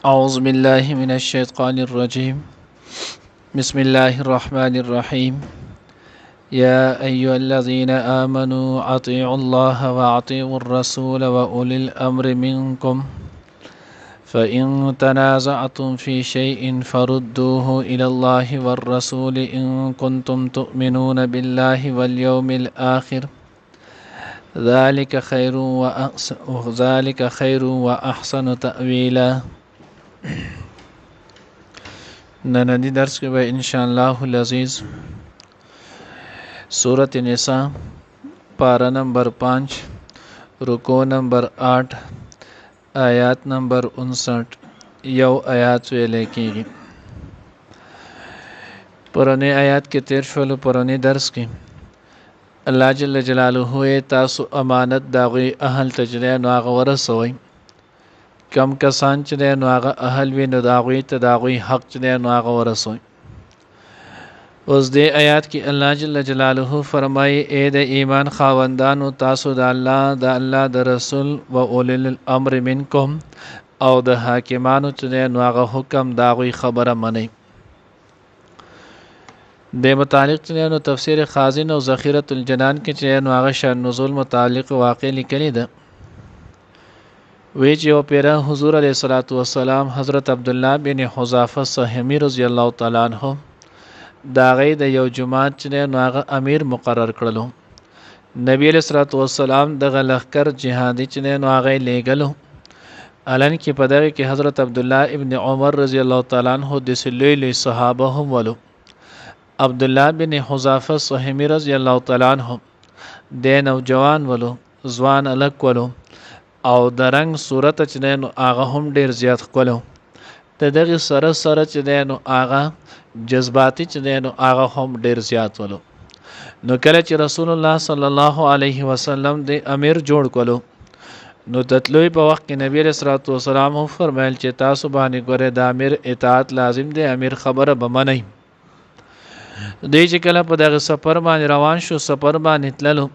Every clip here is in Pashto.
أعوذ بالله من الشيطان الرجيم. بسم الله الرحمن الرحيم. يا أيها الذين آمنوا أطيعوا الله وأطيعوا الرسول وأولي الأمر منكم فإن تنازعتم في شيء فردوه إلى الله والرسول إن كنتم تؤمنون بالله واليوم الآخر ذلك خير وأحسن تأويلا. نننی درس کې به ان شاء الله العزیز سورۃ النساء پارہ نمبر 5 رکوع نمبر 8 آیات نمبر 59 یو آیات ویل کېږي. پرونی آیات کې تیر شولو. پرونی درس کې الله جل جلاله تاسو امانت داغوی اهل تجربه نو هغه ورسوي. کم کسان چې نو هغه اهل وي نو داغوی ته داغوی حق چې نو هغه ورسوي. اوس دې آیات کې الله جل جلاله فرمایي اے د ایمان خاوندانو تاسو د الله د رسول و اولي الامر منکم او د حاکمانو چې نو هغه حکم داغوی خبره منئ. د متعلق چې نو تفسیر خازن او ذخیرۃ الجنان کې چې نو هغه شان نزول متعلق واقع لیکلی ده. وی چې او پیرا حضور علیه الصلاۃ والسلام حضرت عبد الله بن حذافه سهمی رضی الله تعالی عنہ دا غي د یو جماعت چې نو هغه امیر مقرر کړلو. نبی علیہ الصلوۃ والسلام د غلخکر جهادي چې نو هغه لېګلو. الان کې په دغه کې حضرت عبد الله ابن عمر رضی الله تعالی عنہ د سلیل صحابه هم ولو. عبد الله بن حذافه سهمی رضی الله تعالی عنہ د نوجوان ولو ځوان الک ولو او د رنگ صورت چې نو هغه هم ډیر زیات کولو. د دغه سره چې نو هغه جذباتي چې نو هغه هم ډیر زیات ولو. نو کله چې رسول الله صلی الله علیه وسلم د امیر جوړ کولو نو تطلوی په وخت کې نبی رسول الله والسلام فرمایل چې تاسو باندې ګوره د امیر اطاعت لازم دی، امیر خبره به منئ. دوی چې کله په دغه سفر باندې روان شو، سفر باندې تللو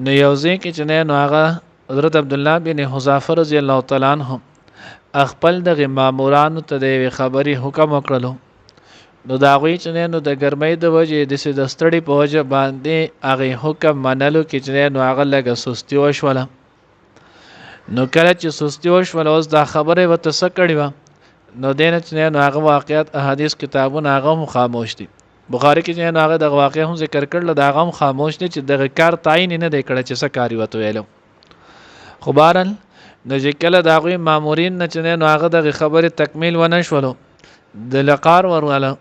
نو یو ځای کې چې نو هغه حضرت عبد الله بن حذافه رضی الله تعالی عنہ خپل د مامورانو ته د خبري حکم وکړلو. نو دا غوي چې نو د ګرمۍ د وجه د ستړي په وجه باندې هغه حکم منلو کې چې نو هغه لګه سستی وشوله. نو کله چې سستی وشوله اوس دا خبره وته سکړی و نو دین چې نو هغه واقعیت احادیث کتابونه هغه خاموش دي. بخاری کې چې نو هغه د واقع هم ذکر کړل، دا هغه خاموش دي چې دغه کار تعین نه دی کړی چې څه کاری وته ویلو. خو بهرحال نو چې کله د هغوی مامورین نه چې نو هغه دغه خبرې تکمیل ونه شولو د لقار ورواله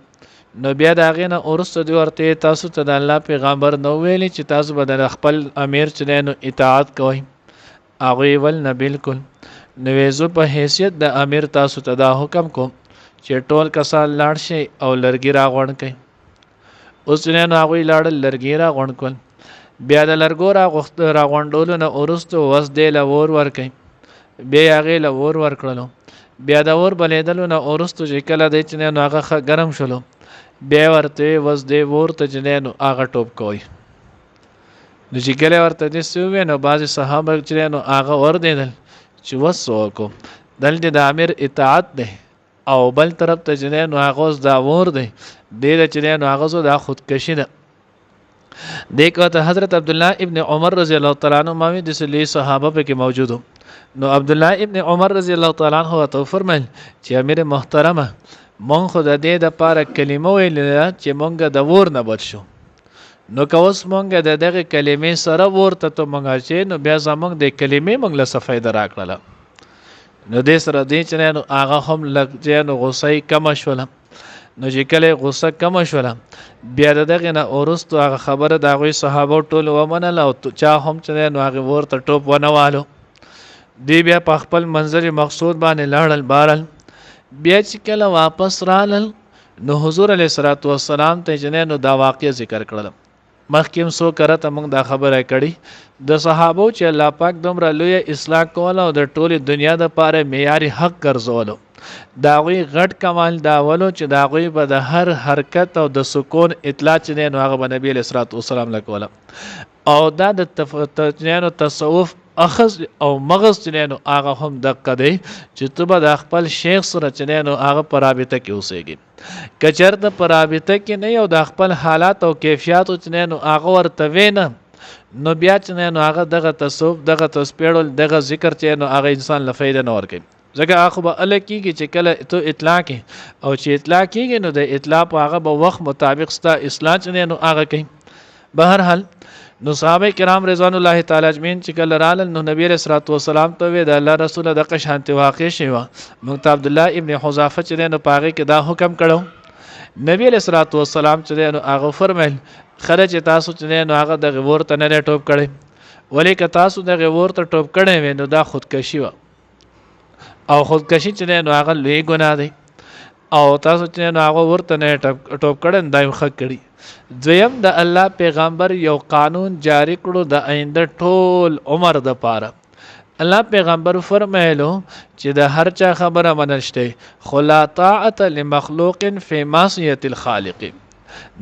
نو بیا د هغې نه وروسته دوی ورته تاسو ته د الله پیغمبر نو ویلي چې تاسو به د خپل امیر چې نو اطاعت کوئ؟ هغوی ول نه بلکل. نو زه په حیثیت د امیر تاسو ته دا حکم کوم چې ټول کسان لاړ شي او لرګي راغونډ کړئ. اوس نو هغوی لاړل لرګي راغونډ کړل. بیا د لرګو راغونډولو نه وروسته وس دی له اور ورکئ. بیا هغې له اور ورکړلو. بیا د اور بلیدلو نه وروسته چې کله دی چې نو هغه ښه ګرم شولو بیا ورته وس دی اور ته چې نو هغه ټوپ کوئ. نو چې کله ورته داسې وویل نو بعضې صحابه چې نو هغه وردېدل چې وس وکړو دلته د امیر اطاعت دی او بل طرف ته چې نو هغه اوس دا اور دی دی چې نو هغه زو دا خودکشي ده. دیکھو ته حضرت عبد الله ابن عمر رضی الله تعالی عنہ ماوی د سلی صحابه په کې موجودو. نو عبد الله ابن عمر رضی الله تعالی عنہ ته فرمایل چې امیر محترمه مونږ خو د دې د پاره کلمه ویل چې مونږ د ور نه بچ شو. نو کوس مونږ د دغه کلمې سره ورته ته مونږ چې نو بیا زمونږ د کلمې مونږ له فائدہ راکړه. نو دې سره دې چې نو هغه هم لږ نو غصه کم شوله. نو چې کله غصه کم شوله بیا دغه نه اورستو هغه خبره د هغوی صحابه ټول ومنله او چا هم چې نو هغه ورته ټوپ ونه والو. دی بیا په خپل منظر مقصود باندې لاړل. بارل بیا چې کله واپس رالل نو حضور علیه الصلاۃ والسلام ته چې نو دا واقع ذکر کړل. مخکې سو کرته موږ دا خبره کړي د صحابو چې الله پاک دومره لوی اصلاح کوله او د ټولې دنیا د پاره معیاري حق ګرځولو. دا غوی غټ کمال دا ولو چې دا غوی به د هر حرکت او د سکون اطلاع چې نو هغه نبی علیہ الصلوۃ والسلام لکوله. او دا د تصوف اخذ او مغز چنه نو هغه هم دقه دی چې ته به د خپل شیخ سره چنه نو هغه په رابطه کې اوسېږي که چېرته په رابطه کې نه یو د خپل حالات او کیفیاتو چنه نو هغه ورته وینه نو بیا چنه نو هغه دغه تصوف دغه تسپیړل دغه ذکر چې نو هغه انسان له فایده نه ورکوي ځکه هغه به ال کېږي چې کله ته اطلاع کې او چې اطلاع کېږي نو د اطلاع په هغه به وخت مطابق ستا اصلاح چنه نو هغه کوي بهرحال نو صحابه کرام رضوان الله تعالی اجمعین چې کله رال نو نبی رسول الله والسلام ته وی د الله رسول د قشانت واقع شي وا مونږ عبد الله ابن حذافه چې نو پاغه کې دا حکم کړو نبی رسول الله والسلام چې نو هغه فرمایل خرج تاسو چې نو هغه د غور ته نه ټوپ کړي ولی که تاسو د غور ته ټوپ کړي وي نو دا خودکشي وا او خودکشي چې نو هغه لوی ګناه دی او تاسو چې نو هغه ورته نه ټوپ کړي دایم خک کړي دویم د الله پیغمبر یو قانون جاری کړو د آینده ټول عمر د پاره الله پیغمبر فرمایلو چې د هر چا خبره منشته خلا طاعت لمخلوق فی معصیت الخالق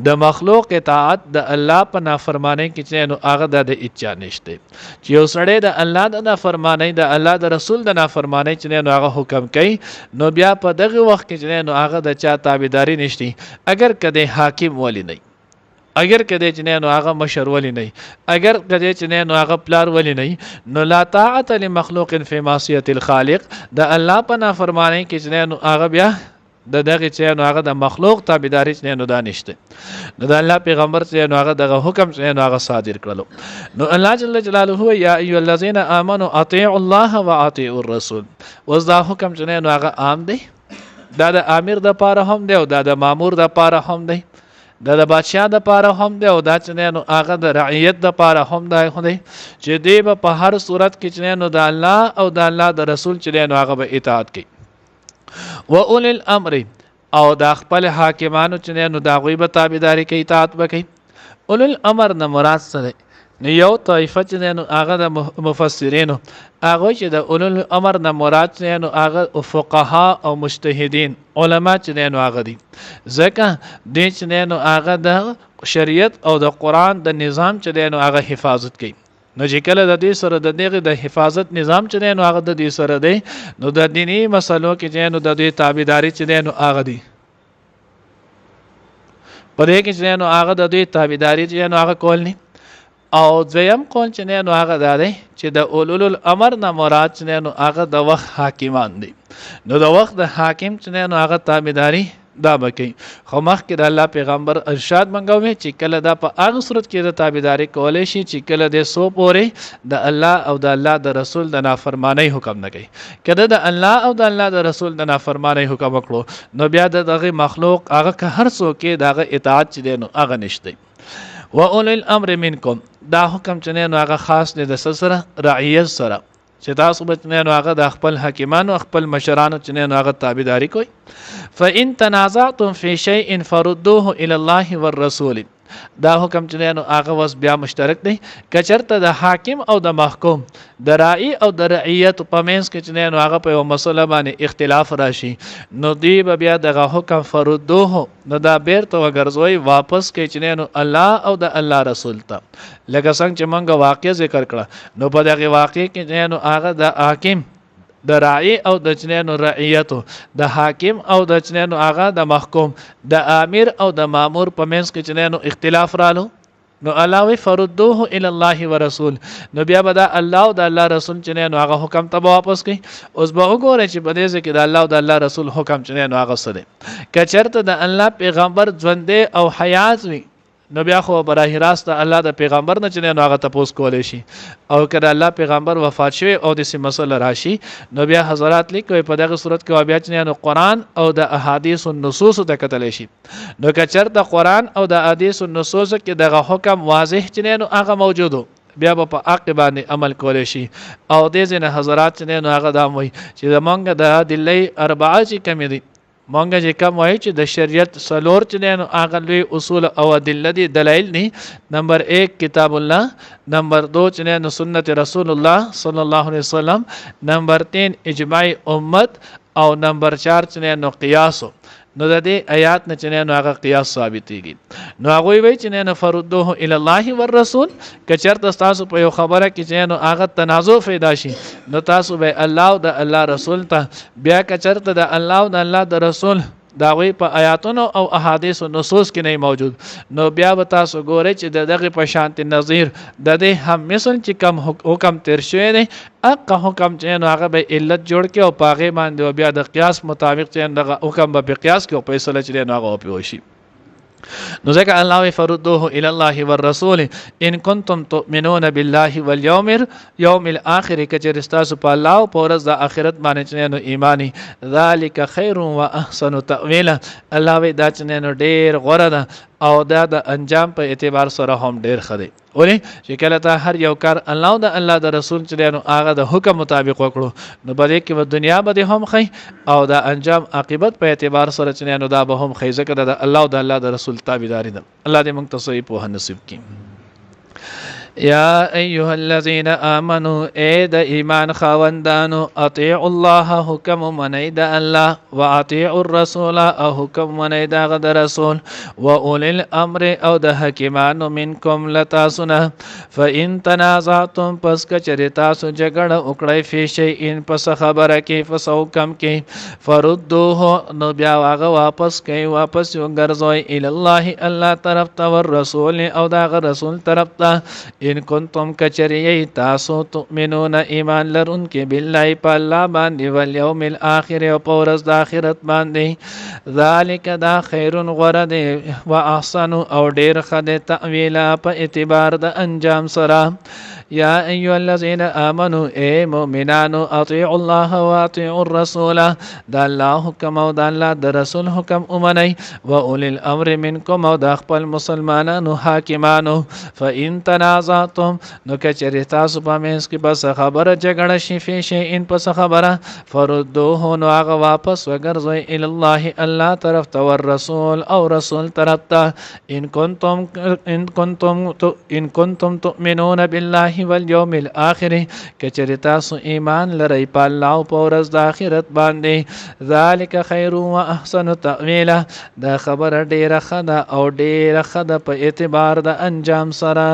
د مخلوق اطاعت د الله په نافرمانی کې چې نو هغه د اچا نشته چې یو سړی د الله د نافرمانی د الله د رسول د نافرمانی چې نو هغه حکم کوي نو بیا په دغه وخت کې چې نو هغه د چا تابعداري نشته اگر کده حاکم ولی نه اگر کده چې نو هغه مشر ولی نه اگر کده چې نو هغه پلار ولی نه نو لا طاعت لمخلوق فی معصیت الخالق د الله په نافرمانی کې چې نو هغه بیا د دغه چې نو هغه د مخلوق تابعداري چې نو دانشته نو د الله پیغمبر چې نو هغه دغه حکم چې نو هغه صادر کړلو نو الله جل جلاله یا ایها الذین آمنوا اطیعوا الله واطیعوا الرسول وذا حکم چې نو هغه عام دی دا د امیر د پاره هم دی او دا د مامور د پاره هم دی دا د بادشاہ د پاره هم دی او دا چې نو هغه د رعیت د پاره هم دی خو دی چې دی په هر صورت کې چې نو د الله او د الله د رسول چې نو هغه به اطاعت کوي و اول الامر او د خپل حاکمانو چې نو د غیبه تابعداري کوي اطاعت وکړي اول الامر نه مراد سره نو یو طائفه چې نو هغه د مفسرینو هغه چې د اول الامر نه مراد چې نو هغه فقها او مجتهدین علما چې نو هغه دي ځکه د چې نو هغه د شریعت او د قران د نظام چې نو هغه حفاظت کوي نو چې کله د دې سره د دغه د حفاظت نظام چې نو هغه د دې سره دی نو د دینی مسلو کې چې نو د دې تابعداري چې نو هغه دی په دې کې چې نو هغه د دې تابعداري چې نو هغه کول نه او دویم کول چې نو هغه دی چې د اولل الامر نه مراد چې نو هغه د وخت حاکمان دي نو د وخت د حاکم چې نو هغه تابعداري دا بکی خو مخکې د الله پیغمبر ارشاد منګوي چې کله دا په هغه صورت کې د تابعداري کولای شي چې کله د سو پورې د الله او د الله د رسول د نافرمانی حکم نه کوي کله د الله او د الله د رسول د نافرمانی حکم وکړو نو بیا دغه مخلوق هغه که هر څوک دغه اطاعت چې نو هغه نشته و اول الامر منکم دا حکم چې نو هغه خاص دی د سره رعیت سره چې تاسو به نو هغه د خپل حکیمانو خپل مشرانو چې نو هغه تابعداري کوي فإن تنازعتم في شيء فردوه إلى الله والرسول دا حکم چې نو هغه وس بیا مشترک دی کچرته د حاکم او د محکوم د رائی او د رعیت په منځ کې چې نو هغه په یو مسله باندې اختلاف راشي نو دی بیا دغه حکم فردوه نو دا بیرته وګرځوي واپس کې چې نو الله او د الله رسول ته لکه څنګه چې موږ واقع ذکر کړه نو په دغه واقع کې نو هغه د حاکم د رائی او د چنینو رعیتو د حاکم او د چنینو هغه د محکوم د امیر او د مامور په منځ کې چنینو اختلاف رالو نو الله فردوه الى الله ورسول نو بیا به د الله او د الله رسول چنینو هغه حکم ته واپس کوي اوس به وګورئ چې په دې کې د الله او د الله رسول حکم چنینو هغه سره کچرته د الله پیغمبر ژوندې او حیات وي نو بیا خو براه راست الله د پیغمبر نه چې نو هغه تاسو کولای شي او کله الله پیغمبر وفات شوی او د سې مسله راشي نو بیا حضرات لیکوي په دغه صورت کې بیا چې نو قران او د احادیث النصوص ته کتل شي نو کچر د قران او د احادیث النصوص کې دغه حکم واضح چې نو هغه موجودو بیا په عقبانه عمل کولای شي او د ځینې حضرات چې نو هغه دا وایي چې زمونږ د ادله اربعه چې کمی دي مونږ چې کوم وایي چې د شریعت سلور چې نو هغه لوی اصول او ادله دي دلایل نه نمبر 1 کتاب الله نمبر 2 چې نو سنت رسول الله صلی الله علیه وسلم نمبر 3 اجماع امت او نمبر 4 چې نو قیاس نو د دې آیات نه چې نو هغه قیاس ثابتېږي. نو هغه وی چې نو فردوه الی الله والرسول کچرته تاسو په یو خبره کې چې نو هغه تنازع پیدا شي نو تاسو به الله او د الله رسول ته بیا کچرته د الله او د الله د رسول دا وی په آیاتونو او احادیث او نصوص کې نه موجود نو بیا به تاسو ګورئ چې دغه په شانت نظیر د دې هم مثل چې کم حکم تیر شوی دی اقا حکم چې نو هغه به علت جوړ کې او پاغه باندې او بیا د قیاس مطابق چې دغه حکم به قیاس کې او فیصله چې نو هغه په وشي. نو ځکه الله فردوه الی الله والرسول ان کنتم تؤمنون بالله واليوم الاخر کچر استاسو په الله او په ورځ د آخرت باندې چې نو ایمانی ذالک خیر و احسن تاویلا الله وی دا چې نو ډیر غوړه ده او دا د انجام په اعتبار سره هم ډیر خدي ولې چې کله ته هر یو کار الله او د الله د رسول چې نو هغه د حکم مطابق وکړو نو بده کې په دنیا باندې هم خي او د انجام عاقبت په اعتبار سره چې نو دا به هم خي ځکه د الله او د الله د رسول تابعداري ده. الله دې موږ ته صحیح په نصیب کړي. یا ایها الذین آمنوا اے د ایمان خاوندانو اطیعوا الله حکم منی د الله و اطیعوا الرسول او حکم منی د رسول و اولی الامر او د حکیمانو منکم لتاسونه فان تنازعتم پس کچری تاسو جګړه وکړی فی شیء پس خبره کې فسو کم کې فردوه نو بیا هغه واپس کوي واپس وګرځوي الی الله الله طرف ته ور رسول او د رسول طرف ته ان کنتم کچری تاسو تؤمنون ایمان لرون کې بالله په الله باندې والیوم الاخر او په ورځ د آخرت باندې ذالک دا خیر غرد و احسن او ډیر خدای تعویل په اعتبار د انجام سره. یا ایها الذین آمنوا اے مؤمنانو اطیعوا الله و اطیعوا الرسول دا الله حکم او دا الله د رسول حکم اومنئ و اولی الامر منکم او د خپل مسلمانانو حاکمانو فان تنازعتم نو کچری تاسو په منځ کې بس خبره جګړه شي فی شیء پس خبره فردوه نو هغه واپس وګرځوي الی الله الله طرف ته ور رسول او رسول طرف ته ان کنتم تؤمنون بالله والیوم الاخر کچری تاسو ایمان لرئ په الله او په ورځ د آخرت باندې ذالک خیر و احسن تاویلا دا خبر ډیره ښه ده او ډیره ښه ده په اعتبار د انجام سره.